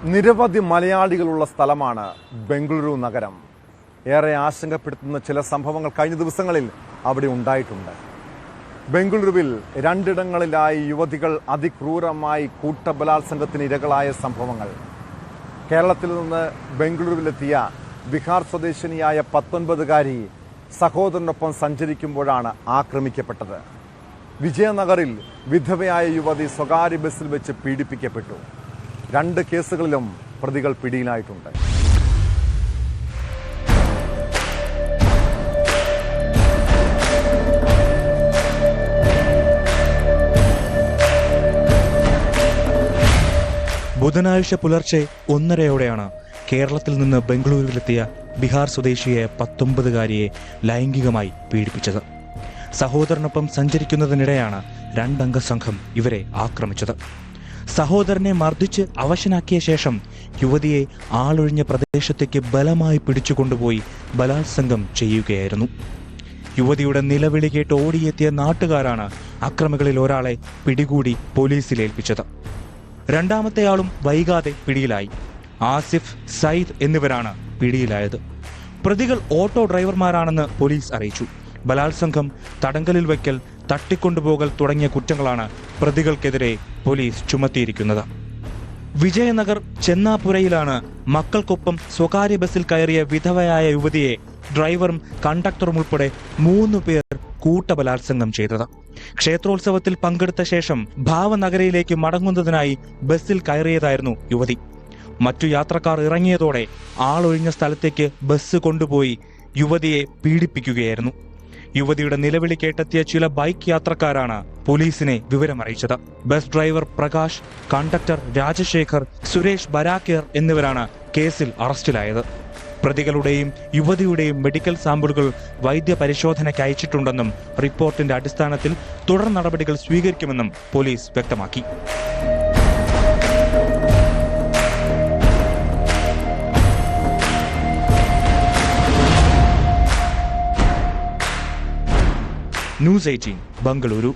നിരവധി മലയാളികളുള്ള സ്ഥലമാണ് ബംഗളൂരു നഗരം. ഏറെ ആശങ്കപ്പെടുത്തുന്ന ചില സംഭവങ്ങൾ കഴിഞ്ഞ ദിവസങ്ങളിൽ അവിടെ ഉണ്ടായിട്ടുണ്ട്. ബംഗളൂരുവിൽ രണ്ടിടങ്ങളിലായി യുവതികൾ അതിക്രൂരമായി കൂട്ടബലാത്സംഗത്തിന് ഇരകളായ സംഭവങ്ങൾ. കേരളത്തിൽ നിന്ന് ബംഗളൂരുവിലെത്തിയ ബീഹാർ സ്വദേശിനിയായ 19-കാരി സഹോദരനൊപ്പം സഞ്ചരിക്കുമ്പോഴാണ് ആക്രമിക്കപ്പെട്ടത്. വിജയനഗറിൽ വിധവയായ യുവതി സ്വകാര്യ ബസ്സിൽ വെച്ച് പീഡിപ്പിക്കപ്പെട്ടു. 2 കേസുകളിലും പ്രതികൾ പിടിയിലായിട്ടുണ്ട്. ബുധനാഴ്ച പുലർച്ചെ 1:30യോടെയാണ് കേരളത്തിൽ നിന്ന് ബംഗളൂരുവിലെത്തിയ ബീഹാർ സ്വദേശിയെ 19-കാരിയെ ലൈംഗികമായി പീഡിപ്പിച്ചത്. സഹോദരനൊപ്പം സഞ്ചരിക്കുന്നതിനിടെയാണ് 2-അംഗ സംഘം ഇവരെ ആക്രമിച്ചത്. സഹോദരനെ മർദ്ദിച്ച് അവശനാക്കിയ ശേഷം യുവതിയെ ആളൊഴിഞ്ഞ പ്രദേശത്തേക്ക് ബലമായി പിടിച്ചുകൊണ്ടുപോയി ബലാത്സംഗം ചെയ്യുകയായിരുന്നു. യുവതിയുടെ നിലവിളി കേട്ട് ഓടിയെത്തിയ നാട്ടുകാരാണ് അക്രമികളിൽ ഒരാളെ പിടികൂടി പോലീസിലേൽപ്പിച്ചത്. 2-മത്തെയാളും വൈകാതെ പിടിയിലായി. ആസിഫ്, സയ്യിദ് എന്നിവരാണ് പിടിയിലായത്. പ്രതികൾ ഓട്ടോ ഡ്രൈവർമാരാണെന്ന് പോലീസ് അറിയിച്ചു. ബലാത്സംഗം, തടങ്കലിൽ വയ്ക്കൽ, തട്ടിക്കൊണ്ടുപോകൽ തുടങ്ങിയ കുറ്റങ്ങളാണ് പ്രതികൾക്കെതിരെ പോലീസ് ചുമത്തിയിരിക്കുന്നത്. വിജയനഗർ ചെന്നാപുരയിലാണ് മക്കൾക്കൊപ്പം സ്വകാര്യ ബസ്സിൽ കയറിയ വിധവയായ യുവതിയെ ഡ്രൈവറും കണ്ടക്ടറും ഉൾപ്പെടെ 3 പേർ കൂട്ടബലാത്സംഗം ചെയ്തത്. ക്ഷേത്രോത്സവത്തിൽ പങ്കെടുത്ത ശേഷം ഭാവനഗരയിലേക്ക് മടങ്ങുന്നതിനായി ബസ്സിൽ കയറിയതായിരുന്നു യുവതി. മറ്റു യാത്രക്കാർ ഇറങ്ങിയതോടെ ആളൊഴിഞ്ഞ സ്ഥലത്തേക്ക് ബസ് കൊണ്ടുപോയി യുവതിയെ പീഡിപ്പിക്കുകയായിരുന്നു. യുവതിയുടെ നിലവിളി കേട്ടെത്തിയ ചില ബൈക്ക് യാത്രക്കാരാണ് പോലീസിനെ വിവരമറിയിച്ചത്. Bus driver Prakash, conductor Rajasekhar, Suresh Barakker എന്നിവരാണ് കേസിൽ അറസ്റ്റിലായത്. പ്രതികളുടെയും യുവതിയുടെയും മെഡിക്കൽ സാമ്പിളുകൾ വൈദ്യ പരിശോധനയ്ക്ക് അയച്ചിട്ടുണ്ടെന്നും റിപ്പോർട്ടിന്റെ അടിസ്ഥാനത്തിൽ തുടർ നടപടികൾ സ്വീകരിക്കുമെന്നും പോലീസ് വ്യക്തമാക്കി. News 18, Bengaluru.